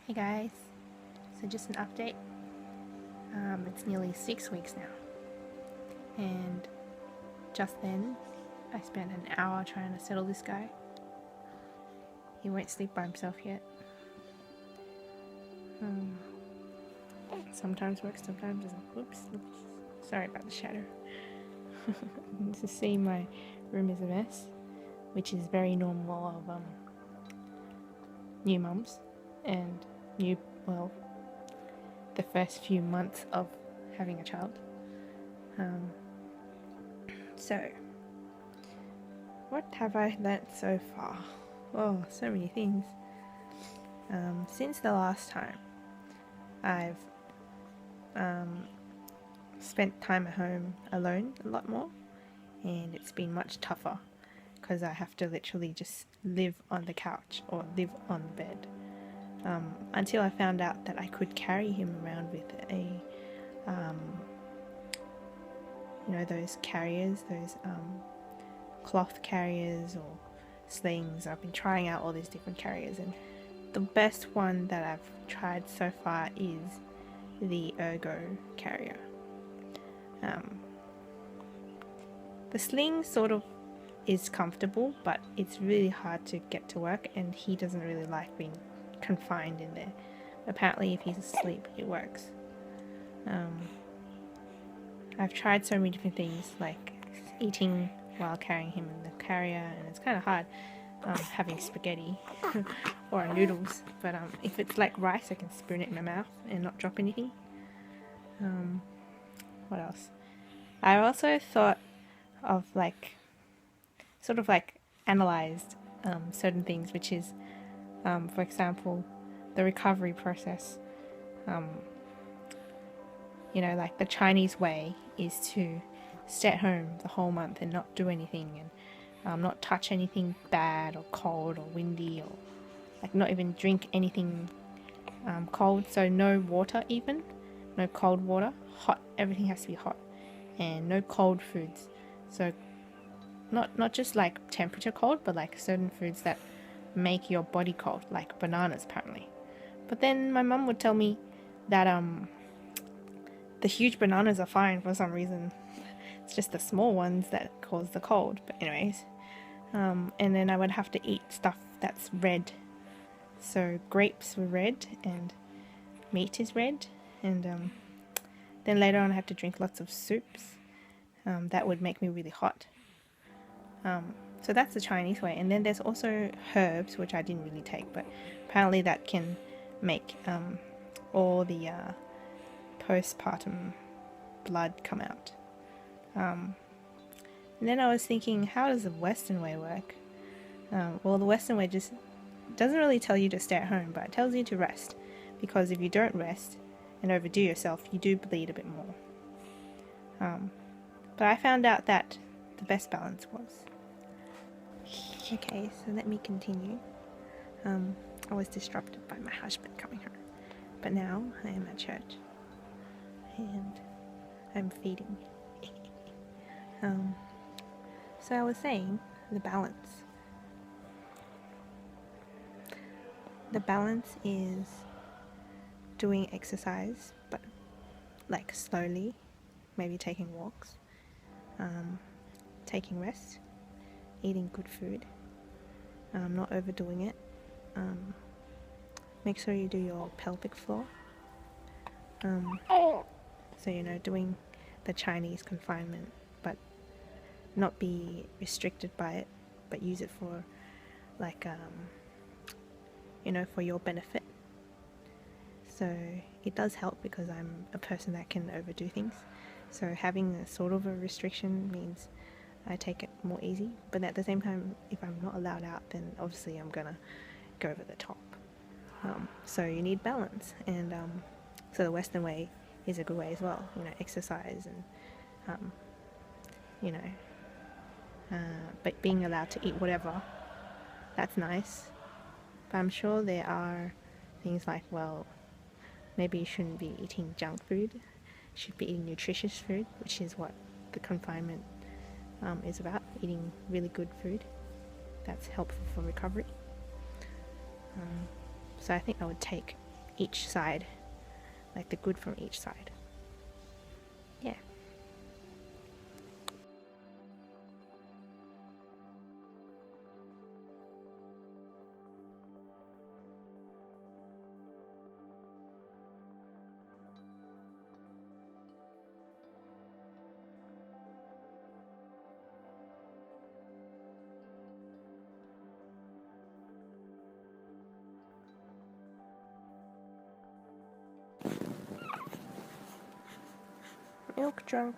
Hey guys, so just an update. It's nearly 6 weeks now, and just then I spent an hour trying to settle this guy. He won't sleep by himself yet. Sometimes works, sometimes doesn't. Oops. Sorry about the shadow. To see my room is a mess, which is very normal of new mums and the first few months of having a child. So, what have I learnt so far? Oh, so many things. Since the last time, I've spent time at home alone a lot more, and it's been much tougher because I have to literally just live on the couch or live on the bed. Until I found out that I could carry him around with a, those carriers, those cloth carriers or slings. I've been trying out all these different carriers, and the best one that I've tried so far is the Ergo carrier. The sling sort of is comfortable, but it's really hard to get to work, and he doesn't really like being confined in there. Apparently if he's asleep it works. I've tried so many different things, like eating while carrying him in the carrier, and it's kind of hard having spaghetti or noodles, but if it's like rice I can spoon it in my mouth and not drop anything. What else? I also thought of sort of analyzed certain things, which is for example, the recovery process. Like the Chinese way is to stay at home the whole month and not do anything, and not touch anything bad or cold or windy, or not even drink anything cold. So no water, even no cold water, hot. Everything has to be hot, and no cold foods. So not just like temperature cold, but like certain foods that make your body cold, like bananas apparently. But then my mum would tell me that the huge bananas are fine for some reason. It's just the small ones that cause the cold. But anyways, and then I would have to eat stuff that's red. So grapes were red and meat is red, and then later on I have to drink lots of soups that would make me really hot. So that's the Chinese way. And then there's also herbs, which I didn't really take, but apparently that can make all the postpartum blood come out. And then I was thinking, how does the Western way work? Well, the Western way just doesn't really tell you to stay at home, but it tells you to rest. Because if you don't rest and overdo yourself, you do bleed a bit more. But I found out that the best balance was... Okay, so let me continue. I was disrupted by my husband coming home, but now I am at church and I'm feeding. So I was saying the balance. The balance is doing exercise, but like slowly, maybe taking walks, taking rest, eating good food, not overdoing it. Make sure you do your pelvic floor. So doing the Chinese confinement, but not be restricted by it, but use it for for your benefit. So it does help because I'm a person that can overdo things. So having a sort of a restriction means I take it more easy, but at the same time, if I'm not allowed out, then obviously I'm gonna go over the top. So you need balance, and so the Western way is a good way as well. Exercise and but being allowed to eat whatever, that's nice. But I'm sure there are things like, well, maybe you shouldn't be eating junk food. You should be eating nutritious food, which is what the confinement is about, eating really good food that's helpful for recovery. So I think I would take each side, like the good from each side. Yeah. Milk drunk.